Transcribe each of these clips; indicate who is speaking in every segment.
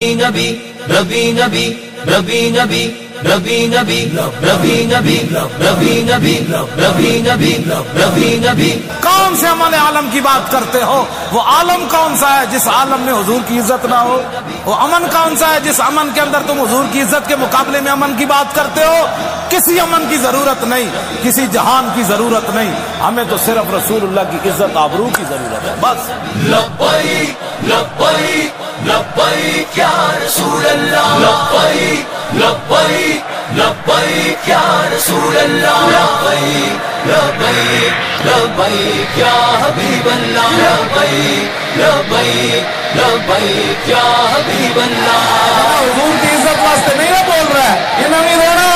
Speaker 1: نبی ربی نبی ربی نبی ربی نبی ربی نبی ربی نبی ربی نبی ربی نبی.
Speaker 2: کون سے امن عالم کی بات کرتے ہو؟ وہ عالم کون سا ہے جس عالم میں حضور کی عزت نہ ہو؟ وہ امن کون سا ہے جس امن کے اندر تم حضور کی عزت کے مقابلے میں امن کی بات کرتے ہو؟ کسی امن کی ضرورت نہیں، کسی جہان کی ضرورت نہیں، ہمیں تو صرف رسول اللہ کی عزت آبرو کی ضرورت ہے بس.
Speaker 1: لبیک لبیک لبیک یا رسول اللہ، لبیک لبیک لبیک یا رسول اللہ، لبیک لبیک لبیک یا حبیب اللہ، لبیک لبیک لبیک یا حبیب اللہ.
Speaker 2: حضور کی عزت واسطے نہیں نہ بول رہا ہے، یہ نہیں رونا،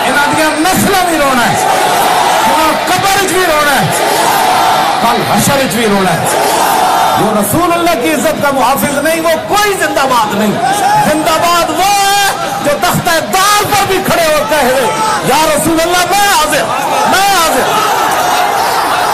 Speaker 2: انہاں دیا نسل بھی رونا ہے، انہاں قبر بھی رونا ہے، کل حشر بھی رونا ہے. جو رسول اللہ کی عزت کا محافظ نہیں وہ کوئی زندہ باد نہیں. زندہ باد وہ ہے جو تختہ دار پر بھی کھڑے ہو کہے یا رسول اللہ میں حاضر، میں حاضر.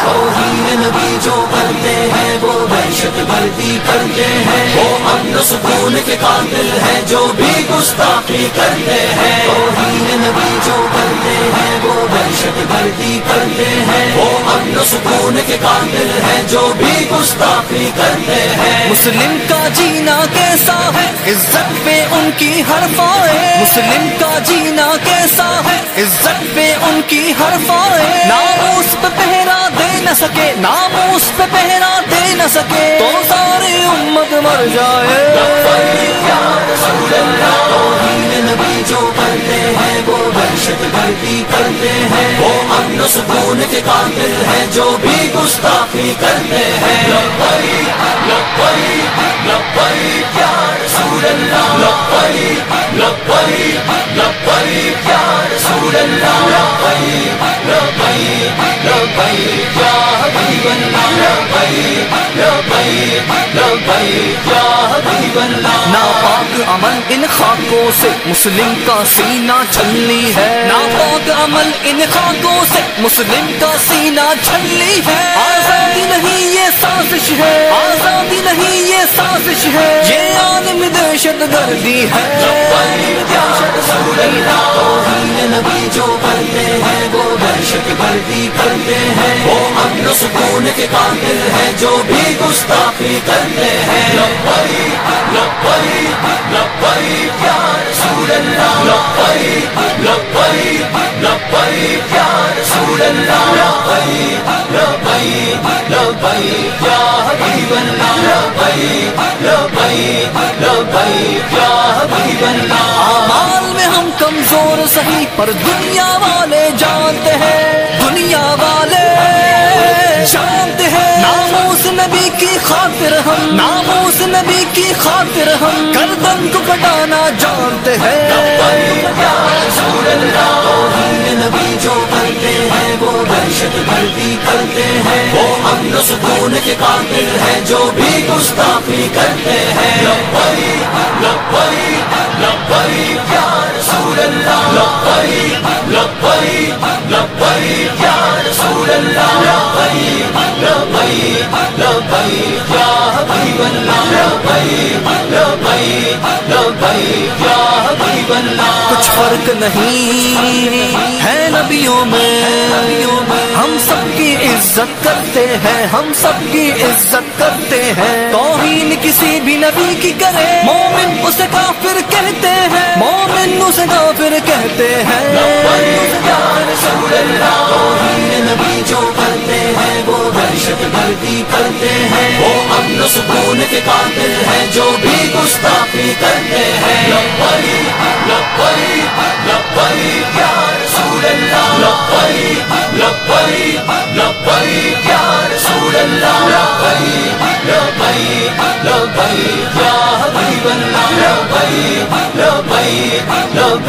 Speaker 1: توہین نبی جو کرتے ہیں وہ دہشت گردی کرتے ہیں، وہ امن و سکون کے قاتل ہیں جو بھی گستاخی کرتے ہیں. توہین نبی جو کرتے ہیں وہ دہشت گردی کرتے ہیں، وہ امن و سکون کے قاتل ہیں جو بھی گستاخی کرتے ہیں.
Speaker 3: مسلم کا جینا کیسا ہے عزت پہ ان کی ہر فائے، مسلم کا جینا کیسا ہے عزت پہ ان کی ہر فائے. ناموس پہ پہرا دے نہ سکے، ناموس پہ پہرا دے نہ سکے تو ساری امت مر جائے.
Speaker 1: لبیک یا رسول اللہ. توہین نبی جو کرتے ہیں وہ دہشت گردی کرتے ہیں، وہ امن و سکون کے قاتل ہیں جو بھی گستاخی کرتے ہیں. لبیک لبیک لبیک یا رسول اللہ، لبیک لبیک لبیک یا رسول اللہ، لبیک لبیک لبیک یا حبیب اللہ، لبیک لبیک لبیک یا حبیب اللہ.
Speaker 3: ناپاک عمل ان خاکوں سے مسلم کا سینہ چھلنی ہے، ناپاک عمل ان خاکوں سے مسلم کا سینہ چھلنی ہے. آزادی نہیں یہ سازش ہے، آزادی نہیں یہ سازش ہے، یہ عالم دہشت گردی ہے.
Speaker 1: لبیک یا رسول اللہ. توہین نبی جو کرتے ہیں وہ دہشت گردی کرتے ہیں، وہ امن و سکون کے قاتل ہیں جو بھی گستاخی کرتے ہیں. لبیک لبیک لبیک یا رسول اللہ، لبیک لبیک لبیک یا رسول اللہ، لبیک لبیک لبیک یا حبیب اللہ، لبیک لبیک لبیک یا حبیب اللہ.
Speaker 3: اعمال میں ہم کمزور سہی پر دنیا والے جانتے ہیں، دنیا والے جانتے ہیں. ناموس نبی کی خاطر ہم، ناموس نبی کی خاطر ہم گردن کو کٹانا جانتے ہیں.
Speaker 1: لبیک یا رسول اللہ. توہین نبی جو کرتے ہیں وہ دہشت گردی کرتے ہیں، وہ امن و سکون کے قاتل ہیں جو بھی گستاخی کرتے ہیں. لبیک لبیک لبیک یا رسول اللہ، لبیک لبیک لبیک یا رسول اللہ، لبیک لبیک لبیک یا حبیب اللہ، لبیک لبیک لبیک یا حبیب اللہ.
Speaker 3: کچھ فرق نہیں ہے نبیوں میں، ہم سب کی عزت کرتے ہیں، ہم سب کی عزت کرتے ہیں. توہین کسی بھی نبی کی کرے مومن اسے کافر کہتے ہیں، مومن اسے کافر کہتے ہیں.
Speaker 1: لبیک یا رسول اللہ. توہین نبی جو کرتے ہیں وہ دہشت گردی کرتے ہیں، وہ امن و سکون کے قاتل ہیں جو بھی گستاخی کرتے ہیں. لبیک لبیک لبیک یا رسول اللہ، لبیک لبیک لبیک یا رسول اللہ، لبیک لبیک لبیک یا حبیب اللہ، لبیک لبیک لبیک